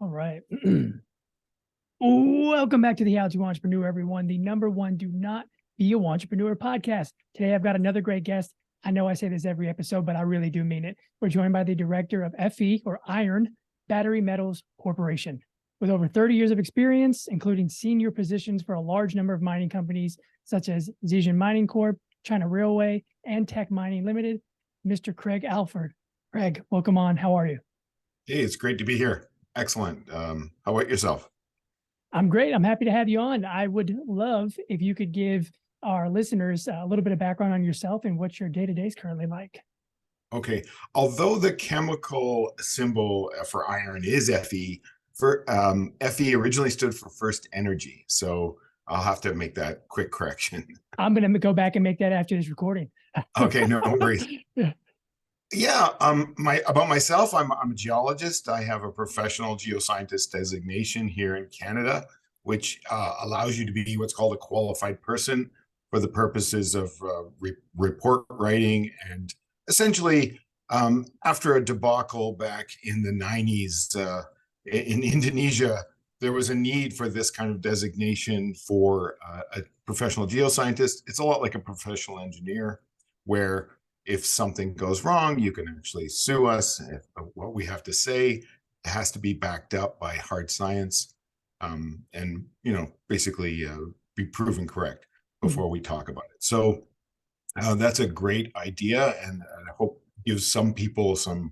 All right. Welcome back to the How to Entrepreneur, everyone. The number one do not be a entrepreneur podcast. Today, I've got another great guest. I know I say this every episode, but I really do mean it. We're joined by the director of FE, or Iron Battery Metals Corporation. With over 30 years of experience, including senior positions for a large number of mining companies, such as Zijin Mining Corp., China Railway, and Tech Mining Limited, Mr. Craig Alford. Craig, welcome on. How are you? Hey, it's great to be here. Excellent. How about yourself? I'm great. I'm happy to have you on. I would love if you could give our listeners a little bit of background on yourself and what your day-to-day is currently like. Okay. Although the chemical symbol for iron is Fe, Fe originally stood for First Energy. So I'll have to make that quick correction. I'm going to go back and make that after this recording. Okay, no worries. Yeah, about myself, I'm a geologist. I have a professional geoscientist designation here in Canada, which allows you to be what's called a qualified person for the purposes of report writing. And essentially, after a debacle back in the 90s in Indonesia, there was a need for this kind of designation for a professional geoscientist. It's a lot like a professional engineer, where if something goes wrong, you can actually sue us. If what we have to say has to be backed up by hard science, and basically be proven correct before we talk about it. So that's a great idea, and I hope gives some people some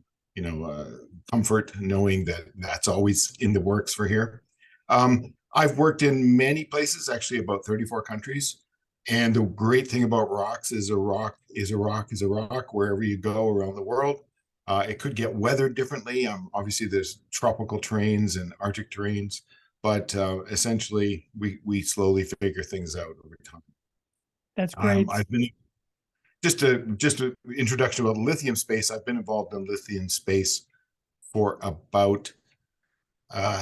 comfort knowing that that's always in the works for here. I've worked in many places, actually about 34 countries. And the great thing about rocks is a rock is a rock is a rock wherever you go around the world. It could get weathered differently. Obviously, there's tropical terrains and Arctic terrains, but essentially, we slowly figure things out over time. That's great. I've been just an introduction about lithium space. I've been involved in lithium space for about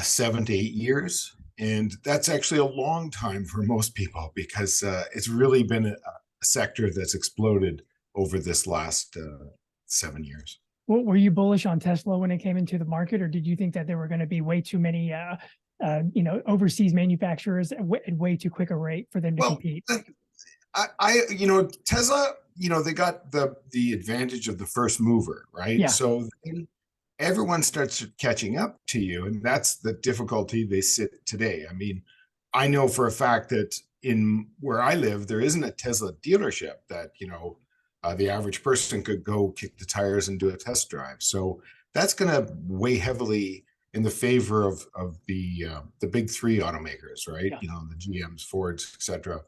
7 to 8 years. And that's actually a long time for most people because it's really been a sector that's exploded over this last 7 years. Well, were you bullish on Tesla when it came into the market, or did you think that there were going to be way too many, overseas manufacturers at way too quick a rate for them to compete? Tesla, they got the advantage of the first mover, right? Yeah. So everyone starts catching up to you, and that's the difficulty they sit today. I mean, I know for a fact that in where I live, there isn't a Tesla dealership that the average person could go kick the tires and do a test drive. So that's going to weigh heavily in the favor of the big three automakers, right? Yeah. The GMs, Fords, etc.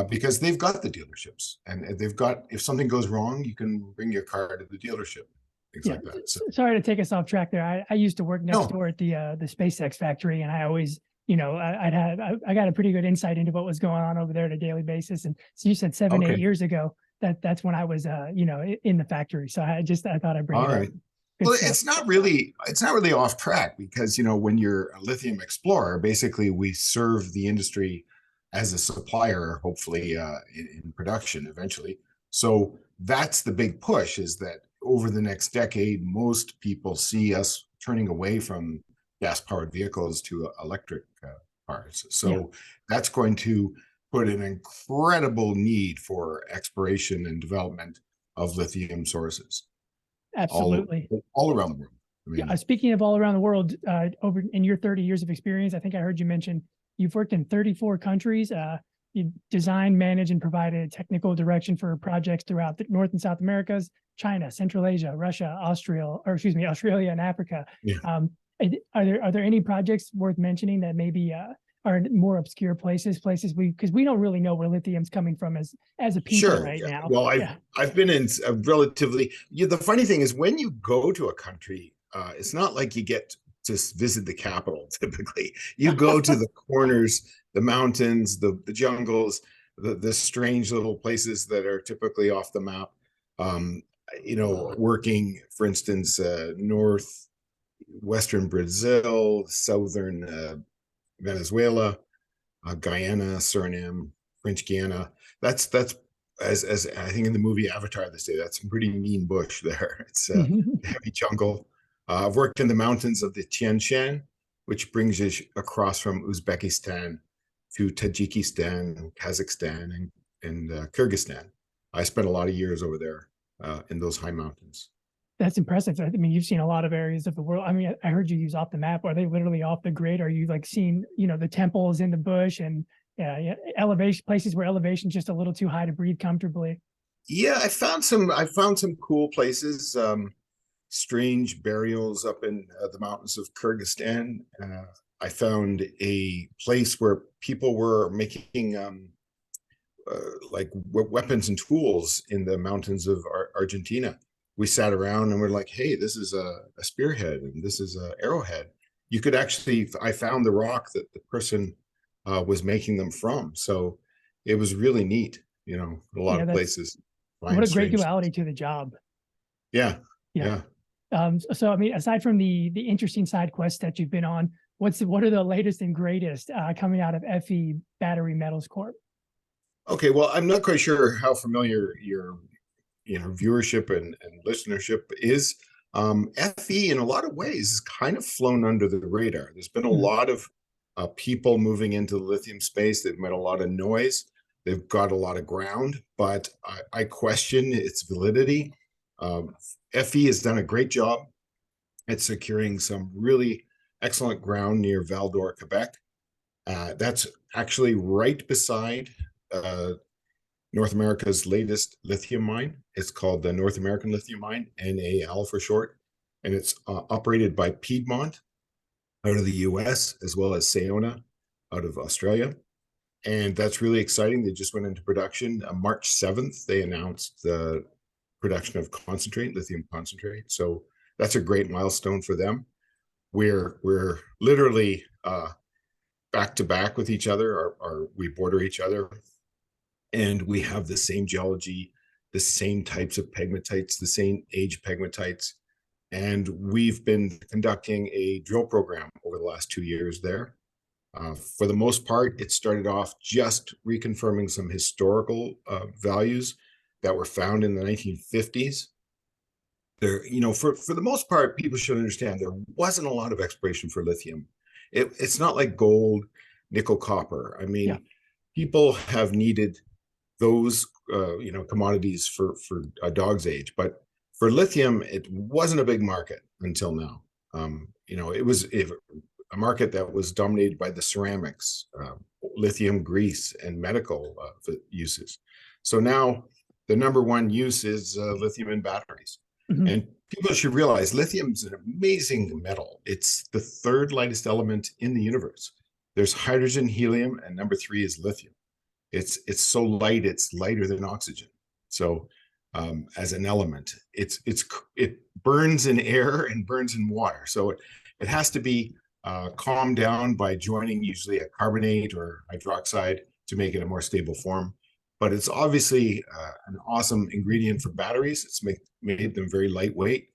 Because they've got the dealerships, and they've got, if something goes wrong, you can bring your car to the dealership. Things like that. So. Sorry to take us off track there. I used to work next door at the SpaceX factory, and I always, I got a pretty good insight into what was going on over there on a daily basis. And so you said 8 years ago that's when I was, in the factory. So I thought I'd bring it up. Well, it's not really off track because when you're a lithium explorer, basically we serve the industry as a supplier, hopefully in production eventually. So that's the big push, is that over the next decade, most people see us turning away from gas-powered vehicles to electric cars. So that's going to put an incredible need for exploration and development of lithium sources. Absolutely. All around the world. I mean, speaking of all around the world, over in your 30 years of experience, I think I heard you mention you've worked in 34 countries. You designed, managed, and provided technical direction for projects throughout the North and South Americas, China, Central Asia, Russia, Australia, and Africa. Yeah. Are there any projects worth mentioning that maybe are more obscure places because we don't really know where lithium's coming from as a people now? Well, I've been in a relatively. The funny thing is, when you go to a country, it's not like you get to visit the capital. Typically, you go to the corners, the mountains, the jungles, the strange little places that are typically off the map. Working, for instance, northwestern Brazil, southern Venezuela, Guyana, Suriname, French Guiana. That's as I think in the movie Avatar they say, that's some pretty mean bush there. It's a heavy jungle. I've worked in the mountains of the Tian Shan, which brings you across from Uzbekistan to Tajikistan, Kazakhstan, and Kyrgyzstan. I spent a lot of years over there in those high mountains. That's impressive. I mean, you've seen a lot of areas of the world. I mean, I heard you use off the map. Are they literally off the grid? Are you like seeing, the temples in the bush and elevation places where elevation's just a little too high to breathe comfortably? Yeah, I found some cool places. Strange burials up in the mountains of Kyrgyzstan. I found a place where people were making like weapons and tools in the mountains of Argentina. We sat around and we're like, hey, this is a spearhead and this is an arrowhead. You could actually, I found the rock that the person was making them from. So it was really neat, a lot of places. What a great duality to the job. Yeah. Yeah. So, I mean, aside from the interesting side quests that you've been on, what are the latest and greatest coming out of FE Battery Metals Corp? Okay, well, I'm not quite sure how familiar your viewership and listenership is. FE in a lot of ways has kind of flown under the radar. There's been a lot of people moving into the lithium space. They've made a lot of noise. They've got a lot of ground, but I question its validity. FE has done a great job at securing some really excellent ground near Val d'Or, Quebec. That's actually right beside North America's latest lithium mine. It's called the North American Lithium Mine, NAL for short, and it's operated by Piedmont out of the US, as well as Sayona out of Australia. And that's really exciting. They just went into production. March 7th, they announced the production of concentrate, lithium concentrate. So that's a great milestone for them. We're literally back to back with each other, or we border each other. And we have the same geology, the same types of pegmatites, the same age pegmatites. And we've been conducting a drill program over the last 2 years there. For the most part, it started off just reconfirming some historical values that were found in the 1950s. There, for the most part, people should understand there wasn't a lot of exploration for lithium. It's not like gold, nickel, copper. I mean, people have needed those commodities for a dog's age, but for lithium, it wasn't a big market until now. It was a market that was dominated by the ceramics, lithium grease, and medical uses. So now the number one use is lithium in batteries. And people should realize lithium is an amazing metal. It's the third lightest element in the universe. There's hydrogen, helium, and number 3 is lithium. It's so light, it's lighter than oxygen. So as an element, it burns in air and burns in water. So it has to be calmed down by joining usually a carbonate or hydroxide to make it a more stable form. But it's obviously an awesome ingredient for batteries. It's made them very lightweight.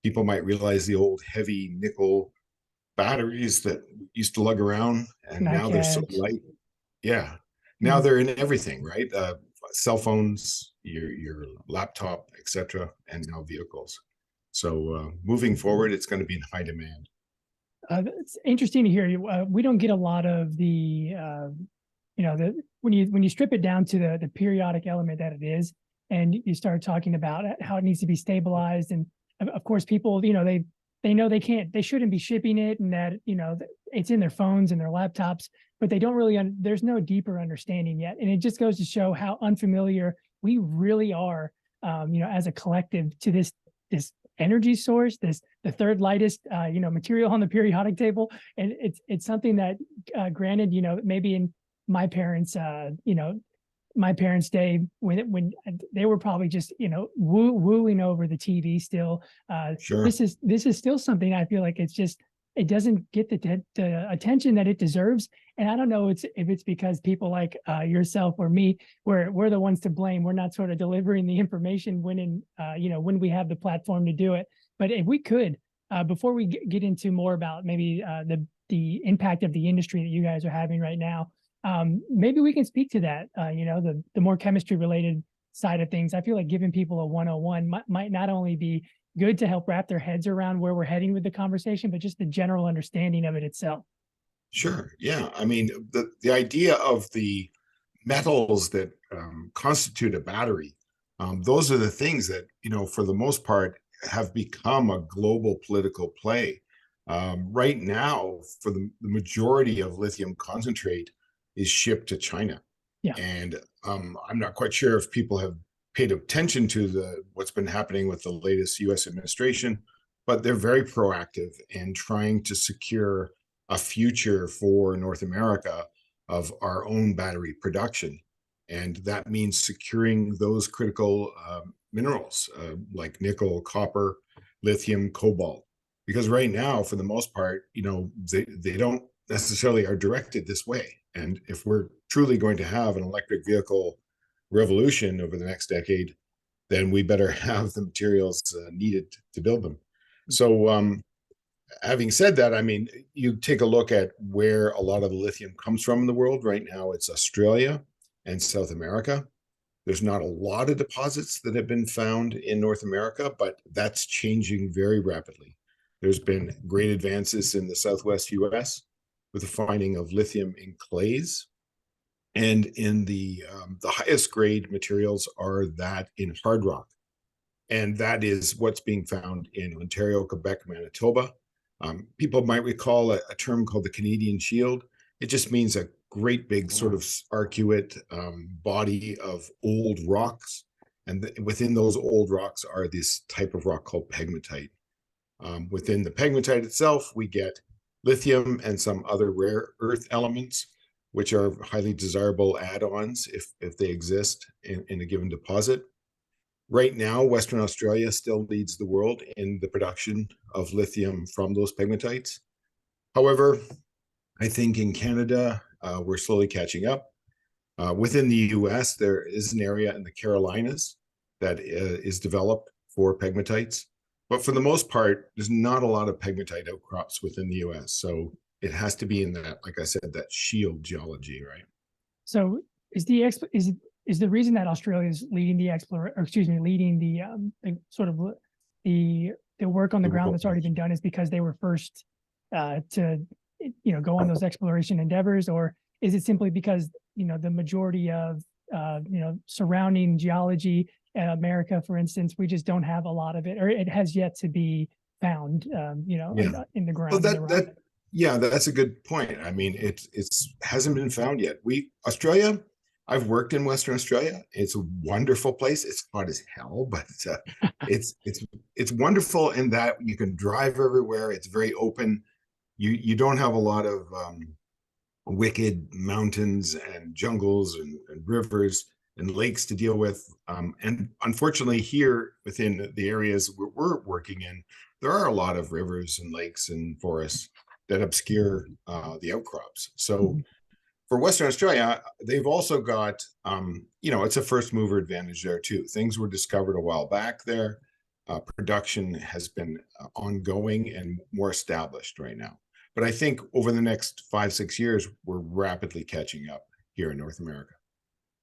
People might realize the old heavy nickel batteries that used to lug around, and now they're so light. Yeah. Now they're in everything, right? Cell phones, your laptop, etc., and now vehicles. So moving forward, it's going to be in high demand. It's interesting to hear you. We don't get a lot of the, when you strip it down to the periodic element that it is, and you start talking about how it needs to be stabilized, and of course, people, they know they shouldn't be shipping it, and that it's in their phones and their laptops, but they don't really. There's no deeper understanding yet, and it just goes to show how unfamiliar we really are, as a collective to this energy source, the third lightest, material on the periodic table, and it's something that, granted, maybe in my parents' day, when they were probably just wooing over the TV still. Sure. This is still something I feel like it doesn't get the attention that it deserves. And I don't know if it's because people like yourself or me, we're the ones to blame. We're not sort of delivering the information when we have the platform to do it. But if we could, before we get into more about maybe the impact of the industry that you guys are having right now, maybe we can speak to that, the more chemistry related side of things. I feel like giving people a 101 might not only be good to help wrap their heads around where we're heading with the conversation, but just the general understanding of it itself. Sure. Yeah. I mean, the idea of the metals that constitute a battery, those are the things that, for the most part, have become a global political play. Right now, for the majority of lithium concentrate is shipped to China. Yeah. And I'm not quite sure if people have paid attention to what's been happening with the latest US administration, but they're very proactive in trying to secure a future for North America of our own battery production. And that means securing those critical minerals like nickel, copper, lithium, cobalt. Because right now, for the most part, they don't necessarily are directed this way. And if we're truly going to have an electric vehicle revolution over the next decade, then we better have the materials needed to build them. So having said that, I mean, you take a look at where a lot of the lithium comes from in the world. Right now, it's Australia and South America. There's not a lot of deposits that have been found in North America, but that's changing very rapidly. There's been great advances in the Southwest US with the finding of lithium in clays. And in the highest grade materials are that in hard rock. And that is what's being found in Ontario, Quebec, Manitoba. People might recall a term called the Canadian Shield. It just means a great big sort of arcuate body of old rocks. And within those old rocks are this type of rock called pegmatite. Within the pegmatite itself, we get lithium and some other rare earth elements, which are highly desirable add-ons if they exist in a given deposit. Right now, Western Australia still leads the world in the production of lithium from those pegmatites. However, I think in Canada, we're slowly catching up. Within the US, there is an area in the Carolinas that is developed for pegmatites. But for the most part, there's not a lot of pegmatite outcrops within the US. So it has to be in that, like I said, that shield geology, right? So is the reason that Australia is leading leading the sort of the work on the ground that's already been done is because they were first to go on those exploration endeavors, or is it simply because the majority of surrounding geology, America, for instance, we just don't have a lot of it, or it has yet to be found, in the ground. Well, that's a good point. I mean, it's hasn't been found yet. Australia, I've worked in Western Australia. It's a wonderful place. It's hot as hell, but it's wonderful in that you can drive everywhere. It's very open. You don't have a lot of wicked mountains and jungles and rivers and lakes to deal with. And unfortunately, here within the areas we're working in, there are a lot of rivers and lakes and forests that obscure the outcrops. So for Western Australia, they've also got, it's a first mover advantage there too. Things were discovered a while back there. Production has been ongoing and more established right now. But I think over the next 5-6 years, we're rapidly catching up here in North America.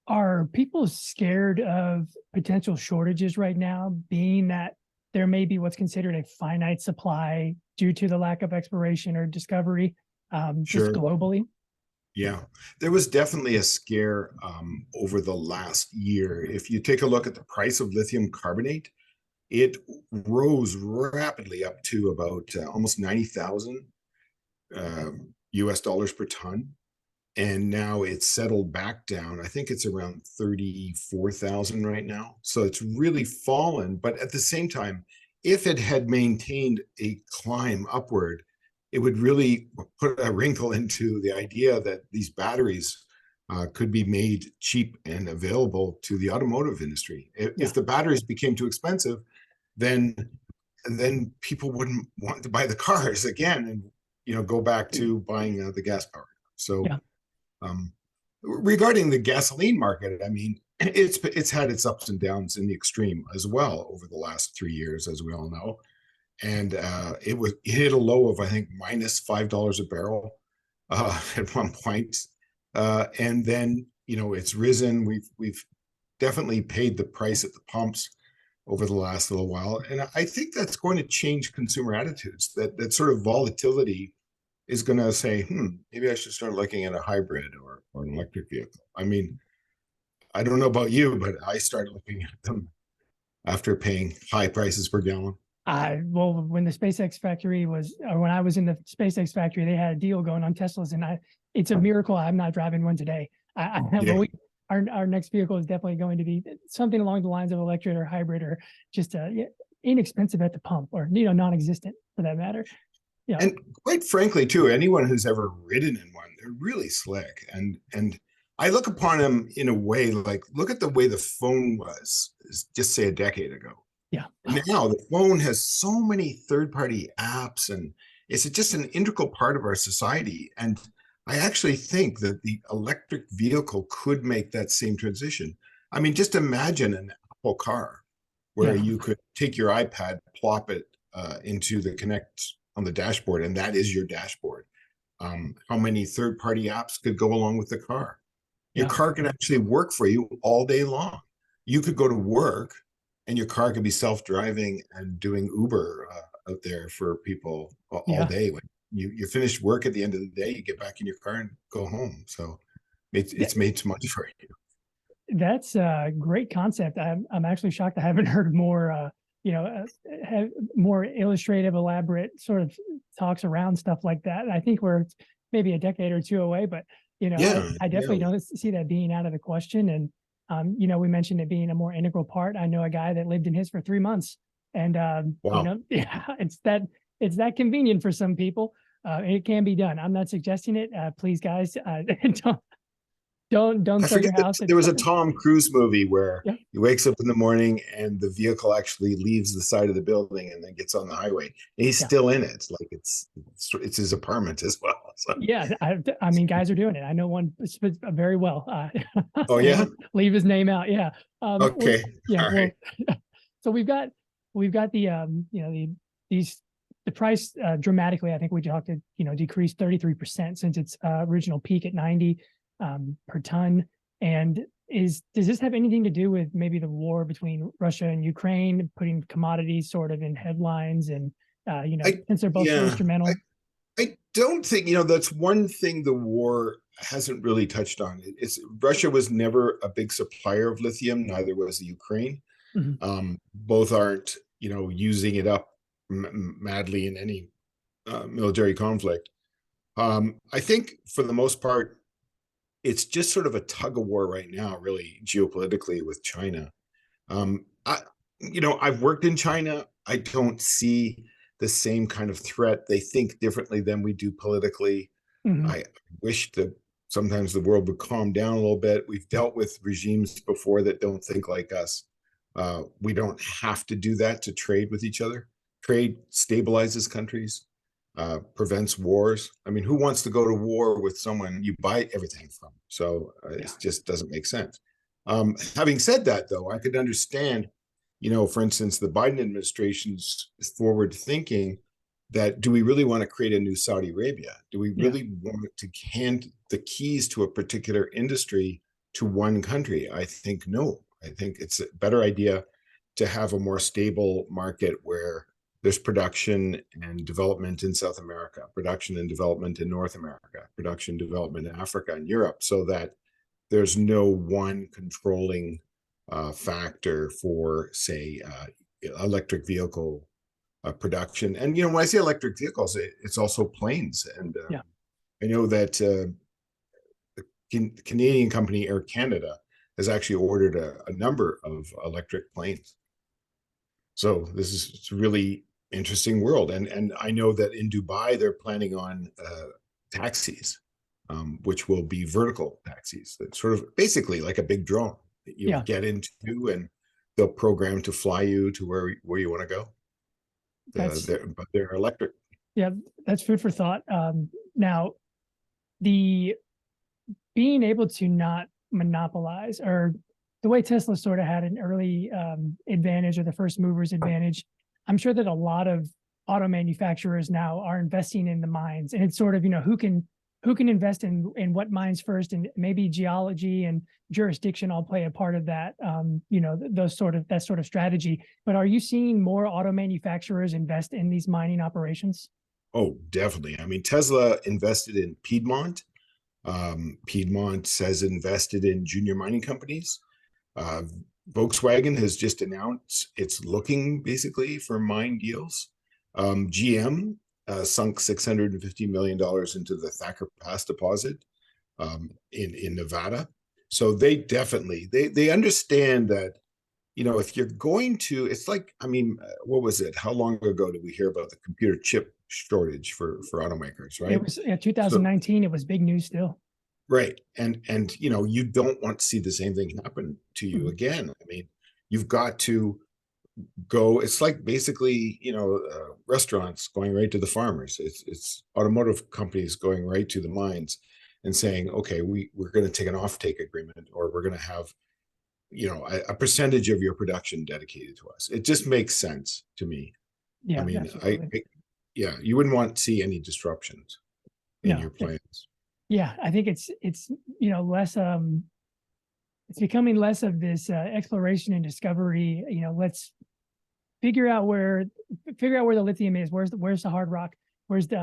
Are people scared of potential shortages right now, being that there may be what's considered a finite supply due to the lack of exploration or discovery, just globally? Yeah, there was definitely a scare over the last year. If you take a look at the price of lithium carbonate, it rose rapidly up to about almost 90,000 US dollars per ton. And now it's settled back down. I think it's around 34,000 right now. So it's really fallen. But at the same time, if it had maintained a climb upward, it would really put a wrinkle into the idea that these batteries could be made cheap and available to the automotive industry. If the batteries became too expensive, then people wouldn't want to buy the cars again and go back to buying the gas powered. So regarding the gasoline market, I mean, it's had its ups and downs in the extreme as well over the last 3 years, as we all know. And it hit a low of, I think, minus $5 a barrel at one point. And then, it's risen. We've definitely paid the price at the pumps. over the last little while. And I think that's going to change consumer attitudes. That sort of volatility is going to say, maybe I should start looking at a hybrid or an electric vehicle. I mean, I don't know about you, but I started looking at them after paying high prices per gallon. Well, when the SpaceX factory was, or when I was in the SpaceX factory, they had a deal going on Teslas, and it's a miracle I'm not driving one today. Yeah. Well, our next vehicle is definitely going to be something along the lines of electric or hybrid, or just inexpensive at the pump, or non-existent for that matter. Yeah. And quite frankly, too, anyone who's ever ridden in one, they're really slick. And I look upon them in a way like, look at the way the phone was just say a decade ago. Yeah. And now the phone has so many third-party apps, and it's just an integral part of our society. And I actually think that the electric vehicle could make that same transition. I mean, just imagine an Apple car where you could take your iPad, plop it into the Connect on the dashboard, and that is your dashboard. How many third-party apps could go along with the car? Your car can actually work for you all day long. You could go to work and your car could be self-driving and doing Uber out there for people all day. When you finish work at the end of the day, you get back in your car and go home. So it's made some money for you. That's a great concept. I'm actually shocked I haven't heard more have more illustrative, elaborate sort of talks around stuff like that. I think we're maybe a decade or two away, but I definitely don't see that being out of the question. And we mentioned it being a more integral part. I know a guy that lived in his for 3 months, and it's that convenient for some people. It can be done. I'm not suggesting it. Please, guys, don't sell your house. There was a Tom Cruise movie where he wakes up in the morning and the vehicle actually leaves the side of the building and then gets on the highway. And he's still in it. Like it's his apartment as well. So. Yeah, I mean, guys are doing it. I know one very well. Oh yeah, leave his name out. Yeah. Okay. So we've got the the price dramatically. I think we talked decreased 33% since its original peak at 90 per ton. And does this have anything to do with maybe the war between Russia and Ukraine, putting commodities sort of in headlines, and since they're both so instrumental? I don't think, that's one thing the war hasn't really touched on. Russia was never a big supplier of lithium, neither was the Ukraine. Mm-hmm. Both aren't, using it up madly in any military conflict. I think for the most part, it's just sort of a tug of war right now, really geopolitically with China. I've worked in China. I don't see the same kind of threat. They think differently than we do politically. Mm-hmm. I wish that sometimes the world would calm down a little bit. We've dealt with regimes before that don't think like us. We don't have to do that to trade with each other. Trade stabilizes countries, prevents wars. I mean, who wants to go to war with someone you buy everything from? So it just doesn't make sense. Having said that, though, I could understand, for instance, the Biden administration's forward thinking that, do we really want to create a new Saudi Arabia? Do we really want to hand the keys to a particular industry to one country? I think no. I think it's a better idea to have a more stable market where there's production and development in South America, production and development in North America, production, development in Africa and Europe, so that there's no one controlling factor for, say, electric vehicle production. And, when I say electric vehicles, it's also planes. And I know that the Canadian company Air Canada has actually ordered a number of electric planes. So this is a really interesting world. And I know that in Dubai, they're planning on taxis, which will be vertical taxis, that sort of basically like a big drone that you get into, and they'll program to fly you to where you want to go. But they're electric. Yeah, that's food for thought. Now, the being able to not monopolize, or the way Tesla sort of had an early advantage, or the first movers advantage, I'm sure that a lot of auto manufacturers now are investing in the mines, and it's sort of, who can who can invest in what mines first, and maybe geology and jurisdiction all play a part of that. That sort of strategy. But are you seeing more auto manufacturers invest in these mining operations? Oh, definitely. I mean, Tesla invested in Piedmont. Piedmont has invested in junior mining companies. Uh, Volkswagen has just announced it's looking basically for mine deals. GM sunk $650 million into the Thacker Pass deposit in Nevada. So they definitely they understand that, if you're going to, it's like, I mean, what was it? How long ago did we hear about the computer chip shortage for automakers, right? It was So 2019. It was big news still. right. And you don't want to see the same thing happen to you again. I mean, you've got to go. It's like basically, restaurants going right to the farmers. It's automotive companies going right to the mines and saying, okay, we're going to take an offtake agreement, or we're going to have, a percentage of your production dedicated to us. It just makes sense to me. I Yeah, mean, absolutely. yeah, you wouldn't want to see any disruptions in No, your plans. yeah, I think it's less it's becoming less of this exploration and discovery. Let's figure out where the lithium is. Where's the hard rock? Where's the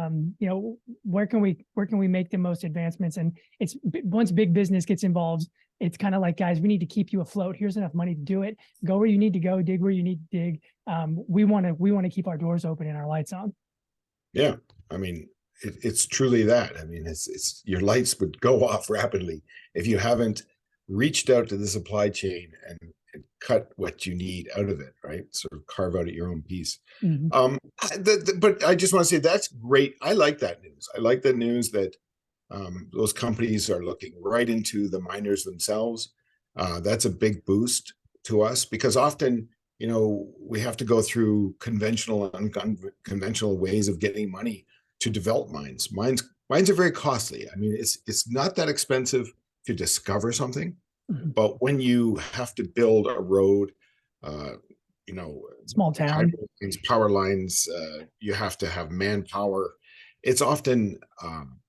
where can we make the most advancements? And it's once big business gets involved, it's kind of like, guys, we need to keep you afloat. Here's enough money to do it. Go where you need to go. Dig where you need to dig. We want to keep our doors open and our lights on. Yeah, I mean, it's truly that. I mean, it's your lights would go off rapidly if you haven't reached out to the supply chain and cut what you need out of it, right? Sort of carve out your own piece. Mm-hmm. But I just want to say that's great. I like that news. I like the news that those companies are looking right into the miners themselves. That's a big boost to us, because often, we have to go through conventional and unconventional ways of getting money to develop mines. Mines are very costly. I mean, it's not that expensive to discover something, Mm-hmm. but when you have to build a road, uh, Small town. power lines, you have to have manpower. It's often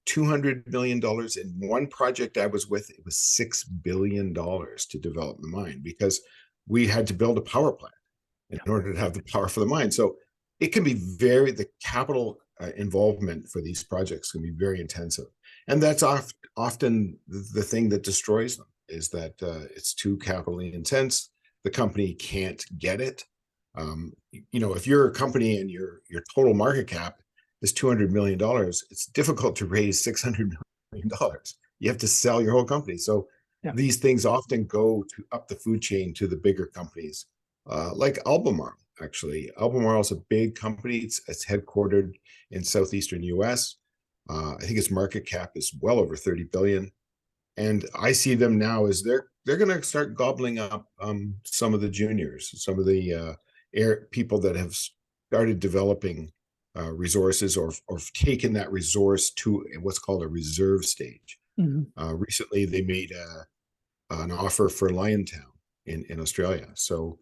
$200 million. In one project I was with, it was $6 billion to develop the mine, because we had to build a power plant in order to have the power for the mine. So it can be the capital involvement for these projects can be very intensive. And that's often the thing that destroys them, is that it's too capitally intense. The company can't get it. If you're a company and your total market cap is $200 million, it's difficult to raise $600 million. You have to sell your whole company. So these things often go up the food chain to the bigger companies, like Albemarle. Actually, Albemarle is a big company. It's headquartered in southeastern U.S. I think its market cap is well over 30 billion. And I see them now as they're going to start gobbling up some of the juniors, some of the people that have started developing resources, or taken that resource to what's called a reserve stage. Mm-hmm. Recently, they made an offer for Liontown in Australia. So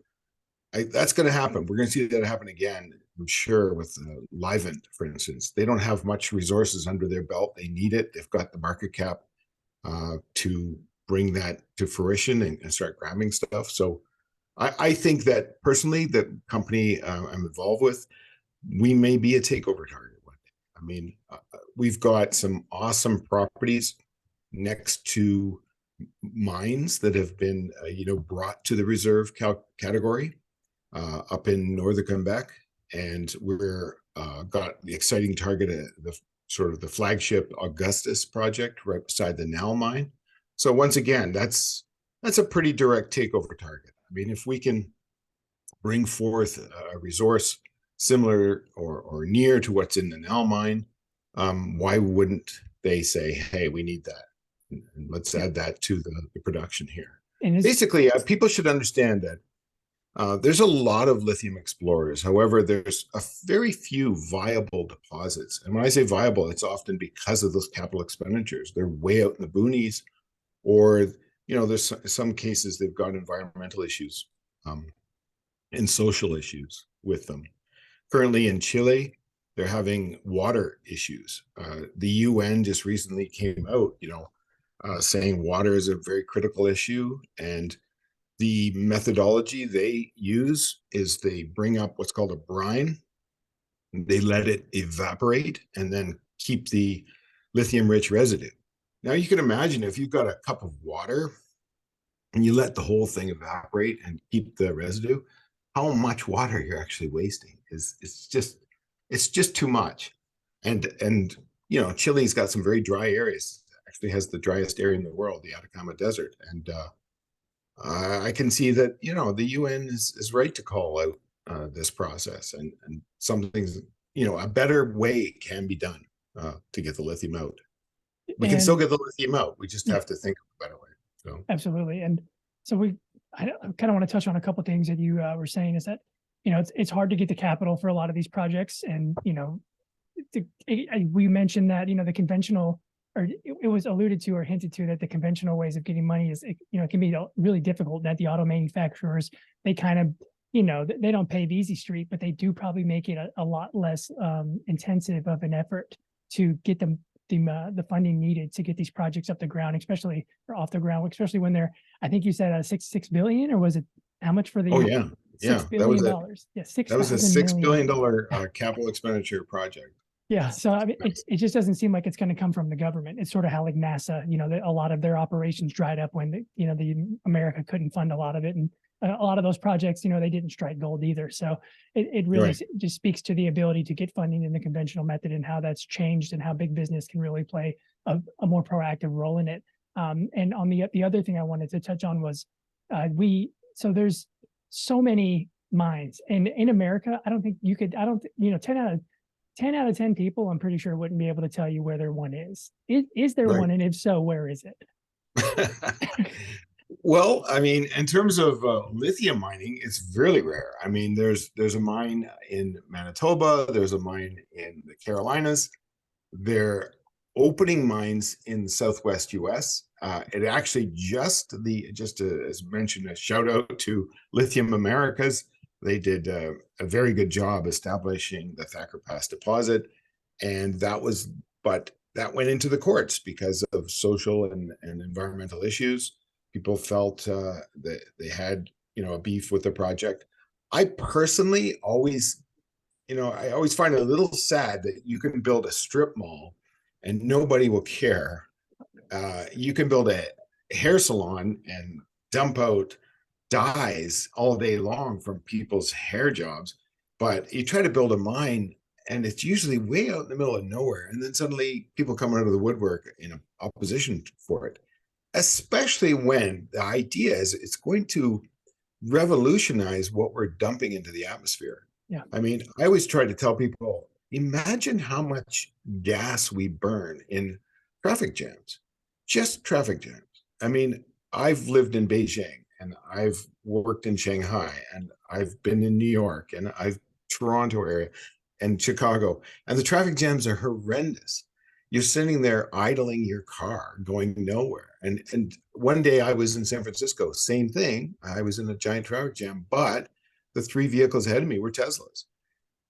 that's going to happen. We're going to see that happen again, I'm sure, with Livent, for instance. They don't have much resources under their belt. They need it. They've got the market cap to bring that to fruition and start grabbing stuff. So I think that personally, the company I'm involved with, we may be a takeover target one day. I mean, we've got some awesome properties next to mines that have been, brought to the reserve category up in northern Quebec, and we're got the exciting target, the sort of the flagship Augustus project right beside the Nal mine. So once again, that's a pretty direct takeover target. I mean, if we can bring forth a resource similar or near to what's in the Nal mine, why wouldn't they say, hey, we need that, and let's add that to the production here. And basically, people should understand that there's a lot of lithium explorers. However, there's a very few viable deposits. And when I say viable, it's often because of those capital expenditures. They're way out in the boonies, or, there's some cases they've got environmental issues and social issues with them. Currently in Chile, they're having water issues. The UN just recently came out, saying water is a very critical issue, and the methodology they use is they bring up what's called a brine, they let it evaporate, and then keep the lithium rich residue. Now you can imagine if you've got a cup of water and you let the whole thing evaporate and keep the residue, how much water you're actually wasting is it's just too much. And Chile's got some very dry areas. It actually has the driest area in the world, the Atacama Desert. And I can see that the UN is right to call out this process, and some things, a better way can be done to get the lithium out. We can still get the lithium out. We just have to think of a better way. So absolutely. And so I kind of want to touch on a couple of things that you were saying, is that, it's hard to get the capital for a lot of these projects. And, we mentioned that, the conventional, or it was alluded to or hinted to that the conventional ways of getting money is, it can be really difficult, that the auto manufacturers, they kind of, they don't pave easy street, but they do probably make it a lot less intensive of an effort to get them the funding needed to get these projects up the ground, especially or off the ground, especially when they're, I think you said $6 billion, or was it how much for the? Oh yeah, $6 billion. Yeah, that was a $6 billion capital expenditure project. Yeah, so I mean, it just doesn't seem like it's going to come from the government. It's sort of how like NASA, a lot of their operations dried up when the America couldn't fund a lot of it, and a lot of those projects, they didn't strike gold either. So it really just speaks to the ability to get funding in the conventional method and how that's changed, and how big business can really play a more proactive role in it. And on the other thing I wanted to touch on was so there's so many mines, and in America, I don't think you could, 10 out of 10 people, I'm pretty sure, wouldn't be able to tell you where their one is. Is there one? And if so, where is it? Well, I mean, in terms of lithium mining, it's really rare. I mean, there's a mine in Manitoba, there's a mine in the Carolinas. They're opening mines in the Southwest US. It actually just as mentioned, a shout out to Lithium Americas. They did a very good job establishing the Thacker Pass deposit, and that went into the courts because of social and environmental issues. People felt that they had a beef with the project. I personally always find it a little sad that you can build a strip mall and nobody will care. You can build a hair salon and dump out dyes all day long from people's hair jobs, but you try to build a mine and it's usually way out in the middle of nowhere, and then suddenly people come out of the woodwork in opposition for it, especially when the idea is it's going to revolutionize what we're dumping into the atmosphere. Yeah. I mean, I always try to tell people, imagine how much gas we burn in traffic jams, just traffic jams. I mean, I've lived in Beijing, and I've worked in Shanghai, and I've been in New York, and I've Toronto area and Chicago, and the traffic jams are horrendous. You're sitting there idling your car, going nowhere. And one day I was in San Francisco, same thing. I was in a giant traffic jam, but the 3 vehicles ahead of me were Teslas.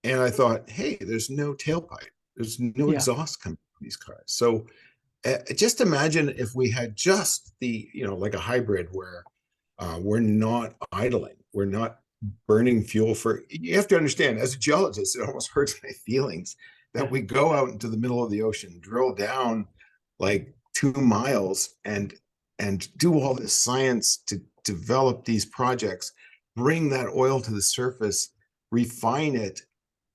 And I thought, hey, there's no tailpipe. There's no exhaust coming from these cars. So just imagine if we had just like a hybrid where we're not idling, we're not burning fuel you have to understand, as a geologist, it almost hurts my feelings that we go out into the middle of the ocean, drill down like 2 miles and do all this science to develop these projects, bring that oil to the surface, refine it,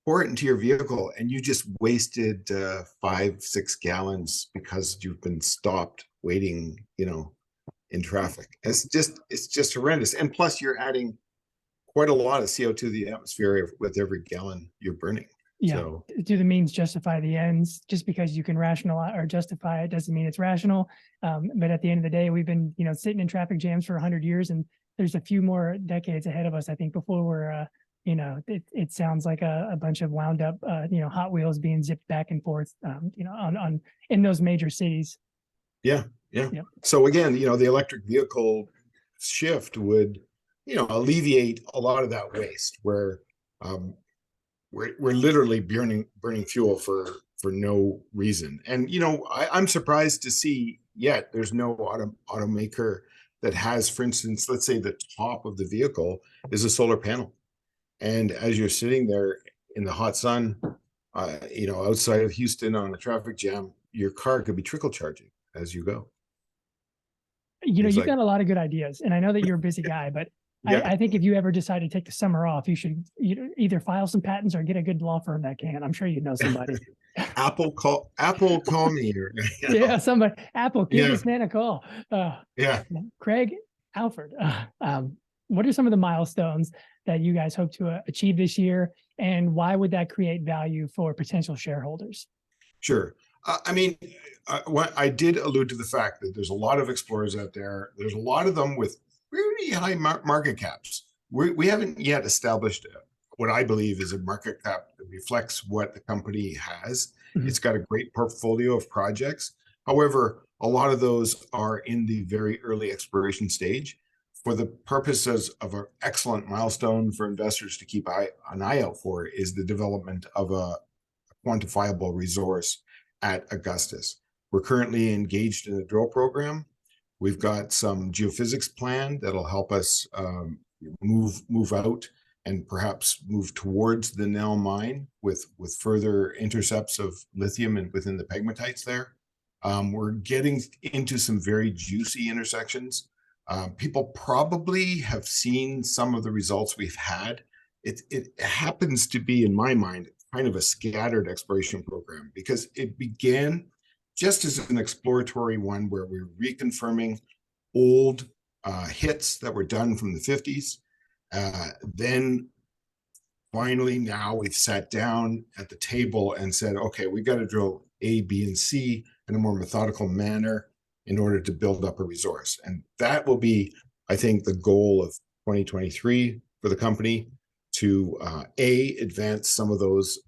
pour it into your vehicle, and you just wasted 5-6 gallons because you've been stopped waiting, in traffic. It's just horrendous. And plus you're adding quite a lot of CO2 to the atmosphere with every gallon you're burning. Yeah. So, do the means justify the ends? Just because you can rationalize or justify it doesn't mean it's rational. But at the end of the day, we've been, sitting in traffic jams for 100 years, and there's a few more decades ahead of us, I think, before we're, it sounds like a bunch of wound up, Hot Wheels being zipped back and forth, in those major cities. Yeah. So again, the electric vehicle shift would, alleviate a lot of that waste, where we're literally burning fuel for no reason. And I'm surprised to see yet there's no automaker that has, for instance, let's say the top of the vehicle is a solar panel, and as you're sitting there in the hot sun, outside of Houston on a traffic jam, your car could be trickle charging as you go. You've got a lot of good ideas, and I know that you're a busy guy, but Yeah. I think if you ever decide to take the summer off, you should either file some patents or get a good law firm that can. I'm sure you know somebody. Apple call me. Yeah, somebody. Apple, give Yeah. this man a call. Yeah. Craig, Alfred, what are some of the milestones that you guys hope to achieve this year, and why would that create value for potential shareholders? Sure. What I did allude to the fact that there's a lot of explorers out there. There's a lot of them with really high market caps. We haven't yet established what I believe is a market cap that reflects what the company has. Mm-hmm. It's got a great portfolio of projects. However, a lot of those are in the very early exploration stage. For the purposes of an excellent milestone for investors to keep an eye out for is the development of a quantifiable resource at Augustus. We're currently engaged in a drill program. We've got some geophysics plan that'll help us move out and perhaps move towards the Nell mine with further intercepts of lithium and within the pegmatites there. We're getting into some very juicy intersections. People probably have seen some of the results we've had. It happens to be, in my mind, kind of a scattered exploration program, because it began just as an exploratory one where we're reconfirming old hits that were done from the 50s. Then finally, now we've sat down at the table and said, okay, we got to drill A, B, and C in a more methodical manner in order to build up a resource. And that will be, I think, the goal of 2023 for the company, to advance some of those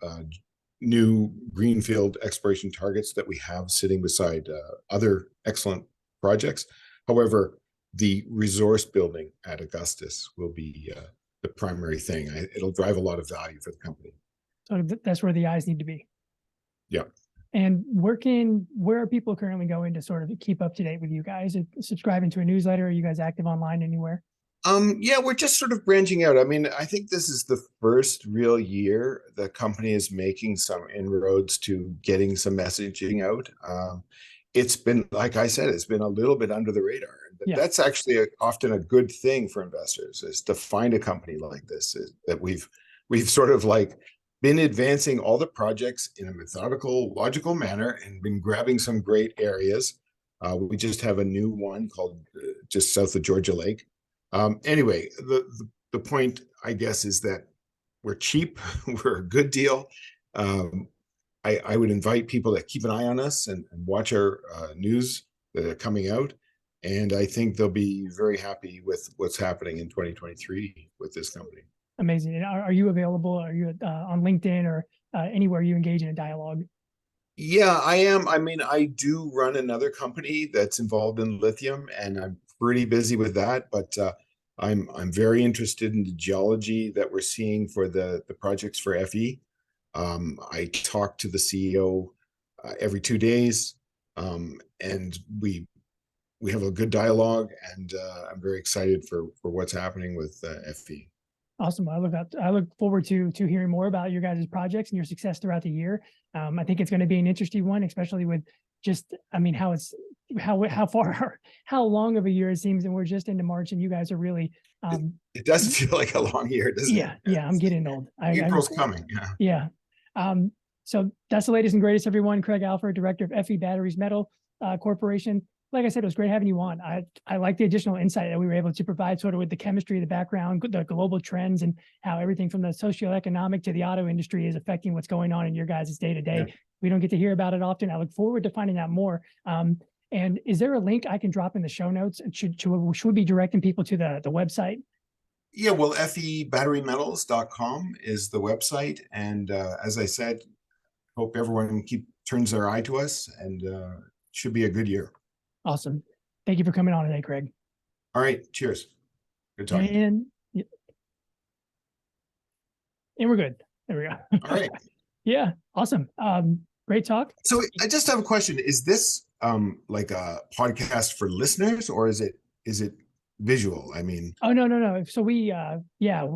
new greenfield exploration targets that we have sitting beside other excellent projects. However, the resource building at Augustus will be the primary thing. It'll drive a lot of value for the company. So that's where the eyes need to be. Yeah. And where are people currently going to sort of keep up to date with you guys? Subscribing to a newsletter? Are you guys active online anywhere? Yeah, we're just sort of branching out. I mean, I think this is the first real year the company is making some inroads to getting some messaging out. It's been, like I said, it's been a little bit under the radar. Yeah. That's actually often a good thing for investors, is to find a company like this, that we've sort of like been advancing all the projects in a methodical, logical manner and been grabbing some great areas. We just have a new one called just south of Georgia Lake. Anyway, the point, I guess, is that we're cheap. We're a good deal. I would invite people to keep an eye on us and watch our news that are coming out. And I think they'll be very happy with what's happening in 2023 with this company. Amazing. And are you available? Are you on LinkedIn or anywhere you engage in a dialogue? Yeah, I am. I mean, I do run another company that's involved in lithium, and I'm pretty busy with that. But I'm very interested in the geology that we're seeing for the projects for FE. I talk to the CEO every 2 days, and we have a good dialogue, and I'm very excited for what's happening with FE. Awesome. I look forward to hearing more about your guys' projects and your success throughout the year. I think it's going to be an interesting one, especially with just, I mean, how long of a year it seems, and we're just into March, and you guys are really. It doesn't feel like a long year, does it? Yeah. I'm getting old. April's coming. Yeah. So that's the latest and greatest, everyone. Craig Alford, Director of FE Batteries Metal Corporation. Like I said, it was great having you on. I like the additional insight that we were able to provide, sort of with the chemistry, the background, the global trends, and how everything from the socioeconomic to the auto industry is affecting what's going on in your guys' day to day. We don't get to hear about it often. I look forward to finding out more. And is there a link I can drop in the show notes? Should we be directing people to the website? Yeah, well, febatterymetals.com is the website. And as I said, hope everyone turns their eye to us, and should be a good year. Awesome. Thank you for coming on today, Craig. All right. Cheers. Good talking. And we're good. There we All right. go. Yeah, awesome. Great talk. So I just have a question. Is this like a podcast for listeners, or is it visual? I mean, Oh, no. So we yeah,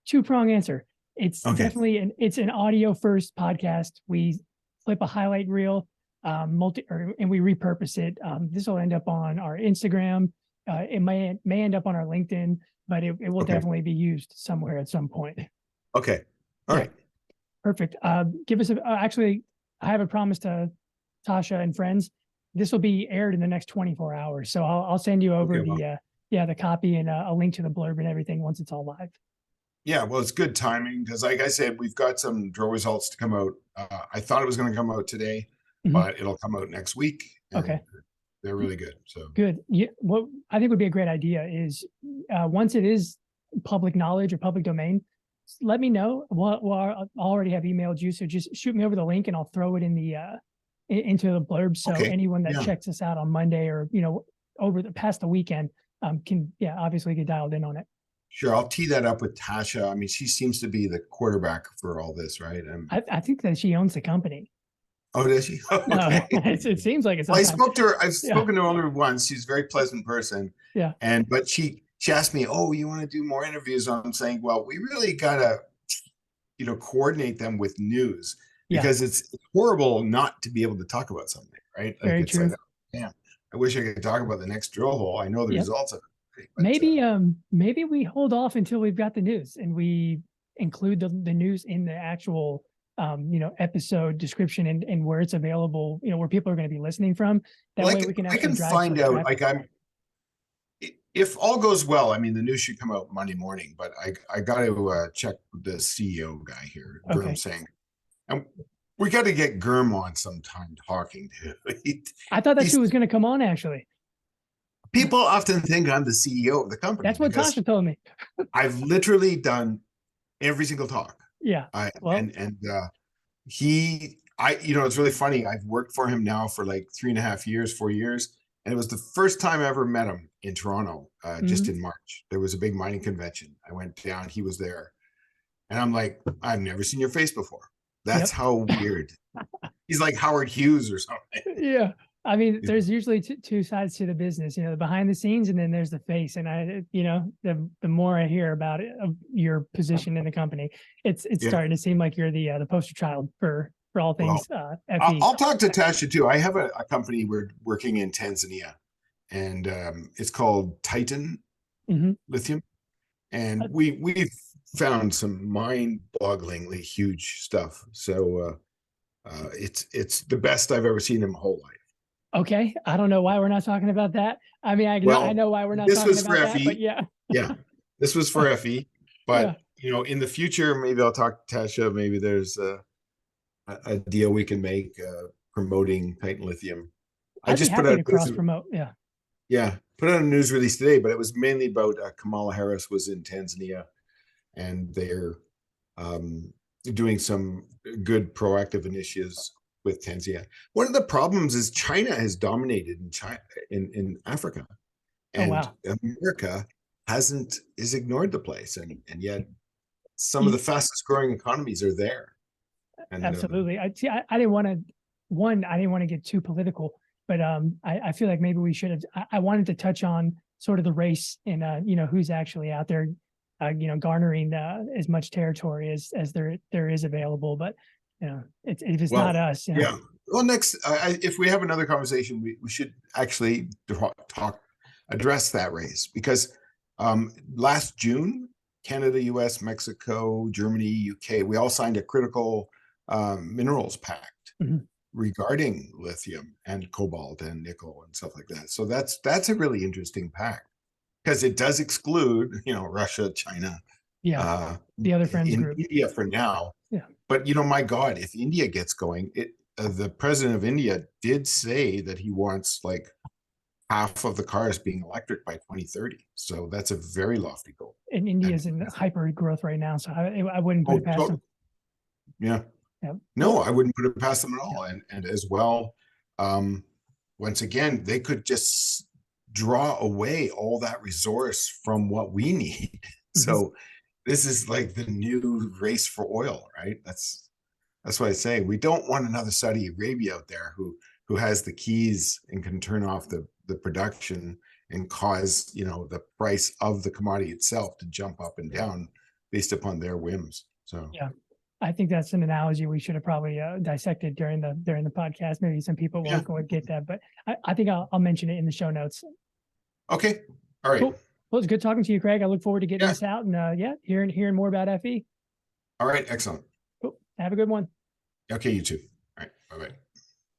two-prong answer. It's okay. definitely it's an audio first podcast. We flip a highlight reel, and we repurpose it. This will end up on our Instagram. It may end up on our LinkedIn, but it will Okay. definitely be used somewhere at some point. Okay. All Yeah. right. Perfect. Give us actually, I have a promise to Tasha and friends. This will be aired in the next 24 hours. So I'll send you over Okay, well. the copy and a link to the blurb and everything once it's all live. Yeah, well, it's good timing because, like I said, we've got some drill results to come out. I thought it was going to come out today, but it'll come out next week. Okay. They're really good. So good. Yeah, what I think would be a great idea is once it is public knowledge or public domain, let me know. Well, I already have emailed you, so just shoot me over the link and I'll throw it in the into the blurb. So anyone that checks us out on Monday or over the past the weekend can obviously get dialed in on it. Sure, I'll tee that up with Tasha. I mean, she seems to be the quarterback for all this, right? I think that she owns the company. Oh, does she? Okay. No, it seems like it's. Well, I spoke to her. I've spoken to her only once. She's a very pleasant person. Yeah. But she asked me, "Oh, you want to do more interviews?" I'm saying, "Well, we really gotta, coordinate them with news because it's horrible not to be able to talk about something, right?" Like, very true. Like, yeah, I wish I could talk about the next drill hole. I know the results of it. But, maybe we hold off until we've got the news and we include the news in the actual episode description and where it's available, where people are going to be listening from. That way we can actually find out. Like, if all goes well, I mean, the news should come out Monday morning, but I got to check the CEO guy here, Gurm Singh. And we got to get Gurm on sometime talking to. I thought that she was going to come on, actually. People often think I'm the CEO of the company. That's what Tasha told me. I've literally done every single talk. Yeah. It's really funny. I've worked for him now for like 3.5 years, 4 years. And it was the first time I ever met him in Toronto, just in March. There was a big mining convention. I went down, he was there. And I'm like, I've never seen your face before. That's how weird. He's like Howard Hughes or something. Yeah. I mean, there's usually two sides to the business, the behind the scenes, and then there's the face. And the more I hear about it, of your position in the company, it's starting to seem like you're the poster child for all things FE. I'll talk to Tasha too. I have a company we're working in Tanzania, and it's called Titan Lithium, and we've found some mind-bogglingly huge stuff. So it's the best I've ever seen in my whole life. Okay, I don't know why we're not talking about that. I mean, I know why we're not talking about that, but yeah. This was for FE, but in the future, maybe I'll talk to Tasha. Maybe there's a deal we can make promoting Titan Lithium. I just put out to cross promote. Put out a news release today, but it was mainly about Kamala Harris was in Tanzania, and they're doing some good proactive initiatives with Tanzania. One of the problems is China has dominated in Africa, and America is ignored the place, and yet some of the fastest growing economies are there. And, absolutely. I didn't want to get too political, but I feel like maybe we should have. I wanted to touch on sort of the race and who's actually out there, garnering as much territory as there is available, but. If it's not us. Yeah. Well, next, if we have another conversation, we should actually address that race, because last June, Canada, US, Mexico, Germany, UK, we all signed a critical minerals pact regarding lithium and cobalt and nickel and stuff like that. So that's a really interesting pact, because it does exclude, Russia, China, the other friends group, India for now. But my God, if India gets going, the president of India did say that he wants like half of the cars being electric by 2030. So that's a very lofty goal. And India's in hyper growth right now, so I wouldn't put it past them. Yeah. No, I wouldn't put it past them at all. And as well, once again, they could just draw away all that resource from what we need. So this is like the new race for oil, right? That's why I say we don't want another Saudi Arabia out there who has the keys and can turn off the production and cause, you know, the price of the commodity itself to jump up and down based upon their whims. So Yeah. I think that's an analogy we should have probably dissected during the podcast. Maybe some people won't go and get that, but I think I'll mention it in the show notes. okay. All right. Cool. Well, it's good talking to you, Craig. I look forward to getting Yeah. this out and hearing more about FE. All right. Excellent. Cool. Have a good one. Okay, you too. All right. Bye-bye.